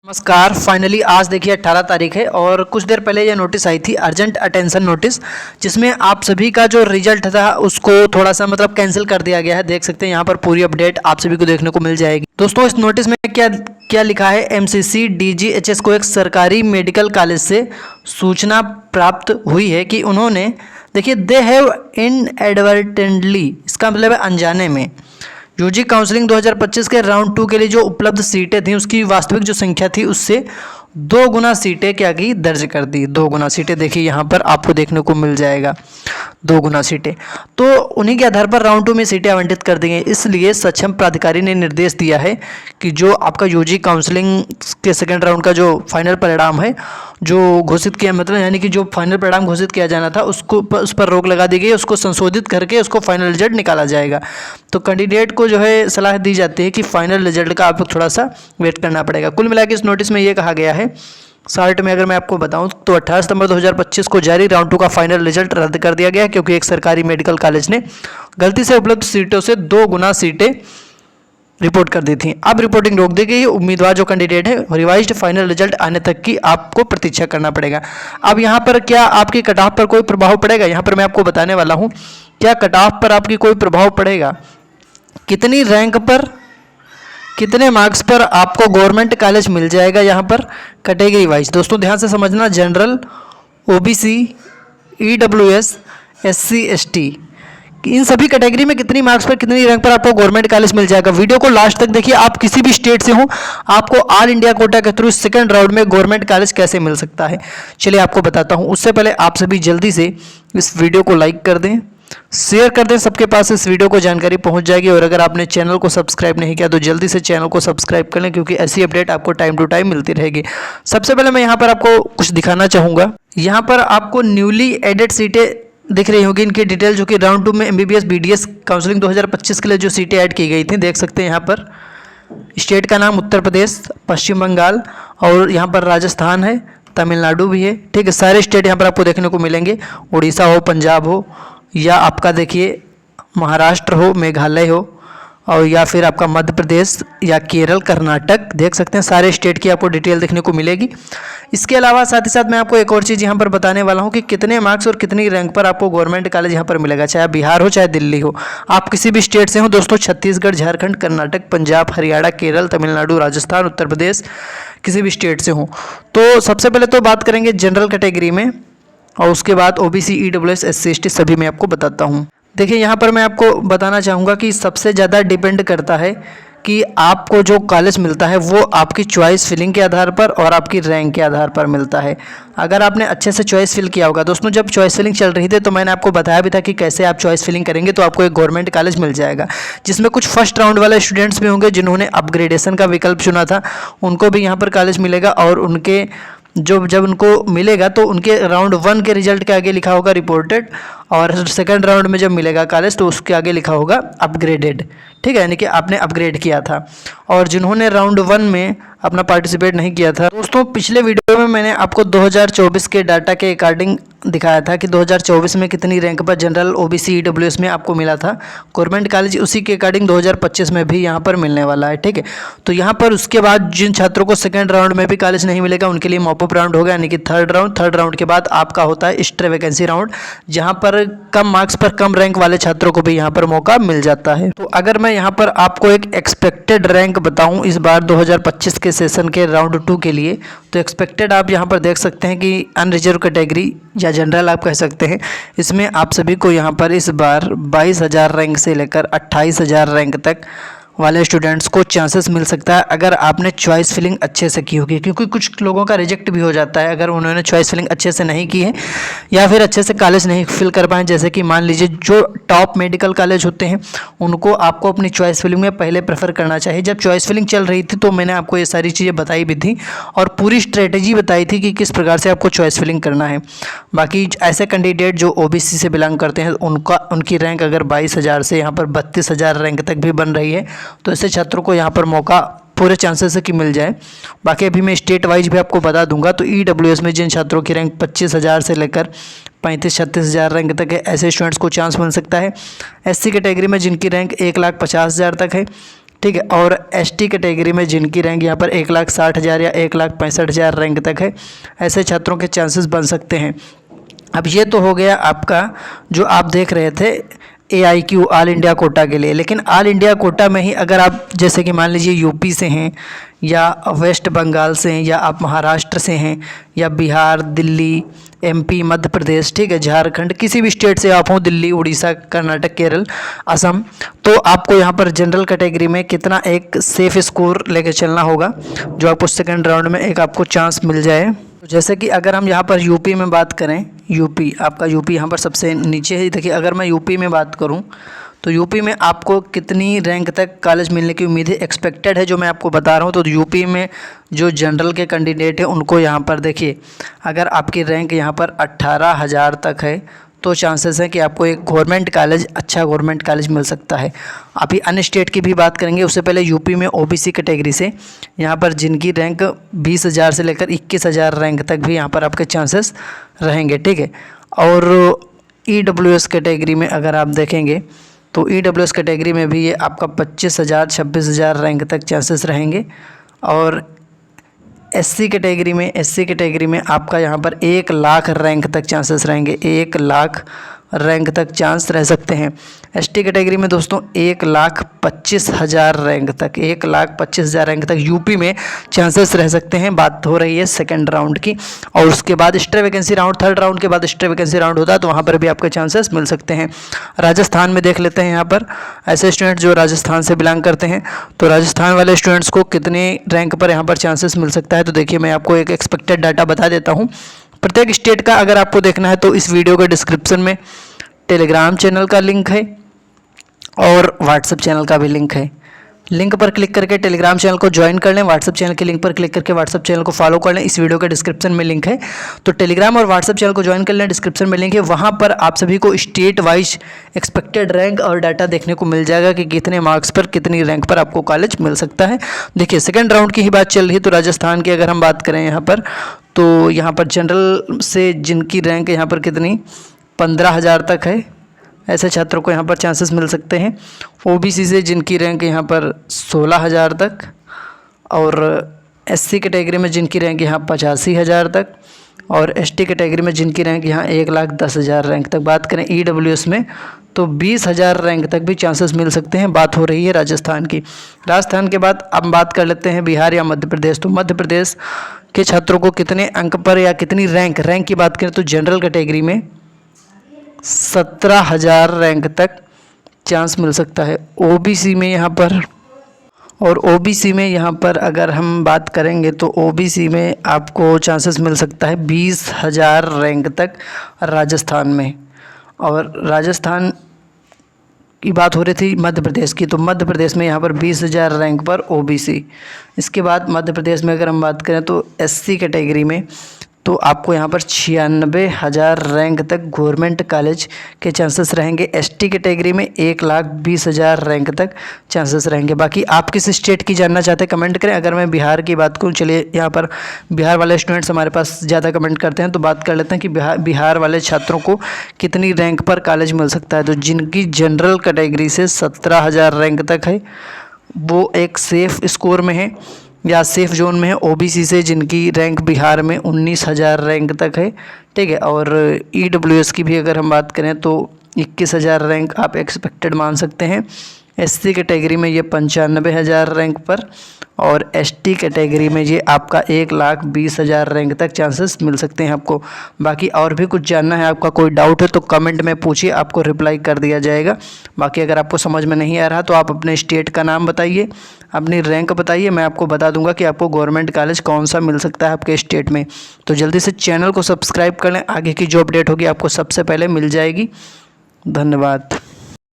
नमस्कार। फाइनली आज देखिए 18 तारीख है और कुछ देर पहले यह नोटिस आई थी, अर्जेंट अटेंशन नोटिस, जिसमें आप सभी का जो रिजल्ट था उसको थोड़ा सा कैंसिल कर दिया गया है। देख सकते हैं यहाँ पर पूरी अपडेट आप सभी को देखने को मिल जाएगी। दोस्तों इस नोटिस में क्या क्या लिखा है, एमसीसी डीजीएचएस को एक सरकारी मेडिकल कॉलेज से सूचना प्राप्त हुई है कि उन्होंने देखिए दे हैव इनएडवर्टेंटली, इसका मतलब है अनजाने में, यूजी काउंसलिंग 2025 के राउंड 2 के लिए जो उपलब्ध सीटें थी उसकी वास्तविक जो संख्या थी उससे 2 गुना सीटें क्या की दर्ज कर दी। 2 गुना सीटें देखिए यहाँ पर आपको देखने को मिल जाएगा, 2 गुना सीटें। तो उन्हीं के आधार पर राउंड 2 में सीटें आवंटित कर दी गई। इसलिए सक्षम प्राधिकारी ने निर्देश दिया है कि जो आपका यूजी काउंसलिंग के सेकेंड राउंड का जो फाइनल परिणाम है जो घोषित किया, मतलब यानी कि जो फाइनल परिणाम घोषित किया जाना था उसको उस पर रोक लगा दी गई, उसको संशोधित करके उसको फाइनल रिजल्ट निकाला जाएगा। तो कैंडिडेट को जो है सलाह दी जाती है कि फाइनल रिजल्ट का आप थोड़ा सा वेट करना पड़ेगा। कुल मिलाकर इस नोटिस में ये कहा गया है, शॉर्ट में अगर मैं आपको बताऊं तो 18 सितंबर 2025 को जारी राउंड 2 का फाइनल रिजल्ट रद्द कर दिया गया है, क्योंकि एक सरकारी मेडिकल कॉलेज ने गलती से उपलब्ध सीटों से 2 गुना सीटें रिपोर्ट कर दी थी। अब रिपोर्टिंग रोक दी गई। उम्मीदवार जो कैंडिडेट है रिवाइज्ड फाइनल रिजल्ट आने तक की आपको प्रतीक्षा करना पड़ेगा। अब यहाँ पर क्या आपकी कट ऑफ पर कोई प्रभाव पड़ेगा, यहाँ पर मैं आपको बताने वाला हूँ क्या कट ऑफ पर आपकी कोई प्रभाव पड़ेगा, कितनी रैंक पर कितने मार्क्स पर आपको गवर्नमेंट कॉलेज मिल जाएगा, यहाँ पर कैटेगरी वाइज। दोस्तों ध्यान से समझना, general, OBC, EWS, SC, ST, इन सभी कैटेगरी में कितनी मार्क्स पर कितनी रैंक पर आपको गवर्नमेंट कॉलेज मिल जाएगा। वीडियो को लास्ट तक देखिए। आप किसी भी स्टेट से हो, आपको ऑल इंडिया कोटा के थ्रू सेकंड राउंड में गवर्नमेंट कॉलेज कैसे मिल सकता है, चलिए आपको बताता हूं। उससे पहले आप सभी जल्दी से इस वीडियो को लाइक कर दें, शेयर कर दें, सबके पास इस वीडियो को जानकारी पहुंच जाएगी। और अगर आपने चैनल को सब्सक्राइब नहीं किया तो जल्दी से चैनल को सब्सक्राइब कर लें, क्योंकि ऐसी अपडेट आपको टाइम टू टाइम मिलती रहेगी। सबसे पहले मैं यहाँ पर आपको कुछ दिखाना चाहूँगा। यहाँ पर आपको न्यूली एडेड सीटें दिख रही होगी, इनकी डिटेल, जो कि राउंड 2 में एमबीबीएस बीडीएस काउंसलिंग 2025 के लिए जो सीटें ऐड की गई थी, देख सकते हैं यहाँ पर स्टेट का नाम उत्तर प्रदेश, पश्चिम बंगाल और यहाँ पर राजस्थान है, तमिलनाडु भी है। ठीक है, सारे स्टेट यहाँ पर आपको देखने को मिलेंगे। उड़ीसा हो, पंजाब हो, या आपका देखिए महाराष्ट्र हो, मेघालय हो, और या फिर आपका मध्य प्रदेश या केरल, कर्नाटक, देख सकते हैं सारे स्टेट की आपको डिटेल देखने को मिलेगी। इसके अलावा साथ ही साथ मैं आपको एक और चीज़ यहाँ पर बताने वाला हूँ कि कितने मार्क्स और कितनी रैंक पर आपको गवर्नमेंट कॉलेज यहाँ पर मिलेगा, चाहे बिहार हो चाहे दिल्ली हो, आप किसी भी स्टेट से हो। दोस्तों छत्तीसगढ़, झारखंड, कर्नाटक, पंजाब, हरियाणा, केरल, तमिलनाडु, राजस्थान, उत्तर प्रदेश, किसी भी स्टेट से हो। तो सबसे पहले तो बात करेंगे जनरल कैटेगरी में, और उसके बाद ओबीसी, ईडब्ल्यूएस, एससी, एसटी सभी मैं आपको बताता हूँ। देखिए यहाँ पर मैं आपको बताना चाहूँगा कि सबसे ज़्यादा डिपेंड करता है कि आपको जो कॉलेज मिलता है वो आपकी चॉइस फिलिंग के आधार पर और आपकी रैंक के आधार पर मिलता है। अगर आपने अच्छे से चॉइस फिल किया होगा, दोस्तों जब चॉइस फिलिंग चल रही थी तो मैंने आपको बताया भी था कि कैसे आप चॉइस फिलिंग करेंगे तो आपको एक गवर्नमेंट कॉलेज मिल जाएगा, जिसमें कुछ फर्स्ट राउंड वाले स्टूडेंट्स भी होंगे जिन्होंने अपग्रेडेशन का विकल्प चुना था, उनको भी यहाँ पर कॉलेज मिलेगा। और उनके जब उनको मिलेगा तो उनके राउंड 1 के रिजल्ट के आगे लिखा होगा रिपोर्टेड, और सेकंड राउंड में जब मिलेगा कॉलेज तो उसके आगे लिखा होगा अपग्रेडेड। ठीक है, यानी कि आपने अपग्रेड किया था। और जिन्होंने राउंड 1 में अपना पार्टिसिपेट नहीं किया था, दोस्तों पिछले वीडियो में मैंने आपको 2024 के डाटा के अकॉर्डिंग दिखाया था कि 2024 में कितनी रैंक पर जनरल, ओबीसी, ईडब्ल्यूएस में आपको मिला था गवर्नमेंट कॉलेज, उसी के अकॉर्डिंग 2025 में भी यहाँ पर मिलने वाला है। ठीक है, तो यहाँ पर उसके बाद जिन छात्रों को सेकंड राउंड में भी कॉलेज नहीं मिलेगा उनके लिए मॉपअप राउंड होगा, यानी कि थर्ड राउंड के बाद आपका होता है स्ट्रे वैकेंसी राउंड, जहाँ पर कम मार्क्स पर कम रैंक वाले छात्रों को भी यहाँ पर मौका मिल जाता है। तो अगर मैं यहाँ पर आपको एक एक्सपेक्टेड रैंक बताऊँ इस बार 2025 के सेशन के राउंड 2 के लिए, तो एक्सपेक्टेड आप यहाँ पर देख सकते हैं कि अनरिजर्व कैटेगरी या जनरल आप कह सकते हैं, इसमें आप सभी को यहाँ पर इस बार 22,000 रैंक से लेकर 28,000 रैंक तक वाले स्टूडेंट्स को चांसेस मिल सकता है, अगर आपने चॉइस फिलिंग अच्छे से की होगी। क्योंकि कुछ लोगों का रिजेक्ट भी हो जाता है अगर उन्होंने चॉइस फिलिंग अच्छे से नहीं की है या फिर अच्छे से कॉलेज नहीं फिल कर पाए। जैसे कि मान लीजिए जो टॉप मेडिकल कॉलेज होते हैं उनको आपको अपनी चॉइस फिलिंग में पहले प्रेफर करना चाहिए। जब चॉइस फिलिंग चल रही थी तो मैंने आपको ये सारी चीज़ें बताई भी थी और पूरी स्ट्रेटेजी बताई थी कि किस प्रकार से आपको चॉइस फिलिंग करना है। बाकी ऐसे कैंडिडेट जो ओबीसी से बिलोंग करते हैं उनकी रैंक अगर 22,000 से यहाँ पर 32,000 रैंक तक भी बन रही है तो ऐसे छात्रों को यहाँ पर मौका पूरे चांसेस है कि मिल जाए। बाकी अभी मैं स्टेट वाइज भी आपको बता दूंगा। तो ईडब्ल्यूएस में जिन छात्रों की रैंक 25,000 से लेकर 35-36,000 रैंक तक है, ऐसे स्टूडेंट्स को चांस मिल सकता है। एससी कैटेगरी में जिनकी रैंक 1,50,000 तक है, ठीक है। और एसटी कैटेगरी में जिनकी रैंक यहाँ पर 1,60,000 या 1,65,000 रैंक तक है, ऐसे छात्रों के चांसेस बन सकते हैं। अब ये तो हो गया आपका जो आप देख रहे थे AIQ ऑल इंडिया कोटा के लिए। लेकिन ऑल इंडिया कोटा में ही अगर आप जैसे कि मान लीजिए यूपी से हैं या वेस्ट बंगाल से हैं या आप महाराष्ट्र से हैं या बिहार, दिल्ली, MP, मध्य प्रदेश, ठीक है, झारखंड, किसी भी स्टेट से आप हों, दिल्ली, उड़ीसा, कर्नाटक, केरल, असम, तो आपको यहाँ पर जनरल कैटेगरी में कितना एक सेफ स्कोर लेके चलना होगा जो आपको सेकंड राउंड में एक आपको चांस मिल जाए। जैसे कि अगर हम यहाँ पर यूपी में बात करें, यूपी आपका यूपी यहाँ पर सबसे नीचे है। देखिए अगर मैं यूपी में बात करूँ तो यूपी में आपको कितनी रैंक तक कॉलेज मिलने की उम्मीद है, एक्सपेक्टेड है, जो मैं आपको बता रहा हूँ। तो यूपी में जो जनरल के कैंडिडेट हैं उनको यहाँ पर देखिए, अगर आपकी रैंक यहाँ पर 18,000 तक है तो चांसेस है कि आपको एक गवर्नमेंट कॉलेज, अच्छा गवर्नमेंट कॉलेज मिल सकता है। अभी अन्य स्टेट की भी बात करेंगे, उससे पहले यूपी में OBC कैटेगरी से यहाँ पर जिनकी रैंक 20,000 से लेकर 21,000 रैंक तक भी यहाँ पर आपके चांसेस रहेंगे, ठीक है। और EWS कैटेगरी में अगर आप देखेंगे तो EWS कैटेगरी में भी ये आपका 25,000, 26,000 रैंक तक चांसेस रहेंगे। और SC कैटेगरी में आपका यहाँ पर 1 लाख रैंक तक चांसेस रहेंगे, 1 लाख रैंक तक चांस रह सकते हैं। ST कैटेगरी में दोस्तों 1,25,000 रैंक तक, 1,25,000 रैंक तक यूपी में चांसेस रह सकते हैं। बात हो रही है सेकंड राउंड की। और उसके बाद extra vacancy round, third round के बाद एक्स्ट्रा वैकेंसी राउंड होता है तो वहाँ पर भी आपके चांसेस मिल सकते हैं। राजस्थान में देख लेते हैं, यहाँ पर ऐसे स्टूडेंट जो राजस्थान से बिलोंग करते हैं, तो राजस्थान वाले स्टूडेंट्स को कितने रैंक पर यहाँ पर चांसेस मिल सकता है। तो देखिए मैं आपको एक एक्सपेक्टेड डाटा बता देता हूँ। प्रत्येक स्टेट का अगर आपको देखना है तो इस वीडियो के डिस्क्रिप्शन में टेलीग्राम चैनल का लिंक है और व्हाट्सएप चैनल का भी लिंक है। लिंक पर क्लिक करके टेलीग्राम चैनल को ज्वाइन कर लें, व्हाट्सएप चैनल के लिंक पर क्लिक करके व्हाट्सएप चैनल को फॉलो कर लें। इस वीडियो के डिस्क्रिप्शन में लिंक है, तो टेलीग्राम और व्हाट्सएप चैनल को ज्वाइन कर लें, डिस्क्रिप्शन में लिंक है। वहाँ पर आप सभी को स्टेट वाइज एक्सपेक्टेड रैंक और डाटा देखने को मिल जाएगा कि कितने मार्क्स पर, कितनी रैंक पर आपको कॉलेज मिल सकता है। देखिए सेकेंड राउंड की ही बात चल रही है, तो राजस्थान की अगर हम बात करें यहाँ पर, तो यहाँ पर जनरल से जिनकी रैंक यहाँ पर कितनी 15,000 तक है, ऐसे छात्रों को यहाँ पर चांसेस मिल सकते हैं। OBC से जिनकी रैंक यहाँ पर 16,000 तक, और SC कैटेगरी में जिनकी रैंक यहाँ 85,000 तक, और ST कैटेगरी में जिनकी रैंक यहाँ 1,10,000 रैंक तक। बात करें EWS में तो 20,000 रैंक तक भी चांसेस मिल सकते हैं। बात हो रही है राजस्थान की। राजस्थान के बाद अब बात कर लेते हैं बिहार या मध्य प्रदेश। तो मध्य प्रदेश के छात्रों को कितने अंक पर या कितनी रैंक की बात करें तो जनरल कैटेगरी में 17,000 रैंक तक चांस मिल सकता है। OBC में यहाँ पर, और OBC में यहाँ पर अगर हम बात करेंगे तो OBC में आपको चांसेस मिल सकता है 20,000 रैंक तक राजस्थान में। और राजस्थान की बात हो रही थी मध्य प्रदेश की, तो मध्य प्रदेश में यहाँ पर 20,000 रैंक पर OBC। इसके बाद मध्य प्रदेश में अगर हम बात करें तो SC कैटेगरी में तो आपको यहाँ पर 96,000 रैंक तक गवर्नमेंट कॉलेज के चांसेस रहेंगे। ST कैटेगरी में 1,20,000 रैंक तक चांसेस रहेंगे। बाकी आप किस स्टेट की जानना चाहते हैं कमेंट करें। अगर मैं बिहार की बात करूँ, चलिए यहाँ पर बिहार वाले स्टूडेंट्स हमारे पास ज़्यादा कमेंट करते हैं, तो बात कर लेते हैं कि बिहार वाले छात्रों को कितनी रैंक पर कॉलेज मिल सकता है। तो जिनकी जनरल कैटेगरी से 17,000 रैंक तक है वो एक सेफ़ स्कोर में है या सेफ जोन में है। OBC से जिनकी रैंक बिहार में 19,000 रैंक तक है, ठीक है। और EWS की भी अगर हम बात करें तो 21,000 रैंक आप एक्सपेक्टेड मान सकते हैं। SC कैटेगरी में ये 95,000 रैंक पर, और ST कैटेगरी में ये आपका 1,20,000 रैंक तक चांसेस मिल सकते हैं आपको। बाकी और भी कुछ जानना है, आपका कोई डाउट है तो कमेंट में पूछिए, आपको रिप्लाई कर दिया जाएगा। बाकी अगर आपको समझ में नहीं आ रहा तो आप अपने स्टेट का नाम बताइए, अपनी रैंक बताइए, मैं आपको बता दूंगा कि आपको गवर्नमेंट कॉलेज कौन सा मिल सकता है आपके स्टेट में। तो जल्दी से चैनल को सब्सक्राइब कर लें, आगे की जो अपडेट होगी आपको सबसे पहले मिल जाएगी। धन्यवाद।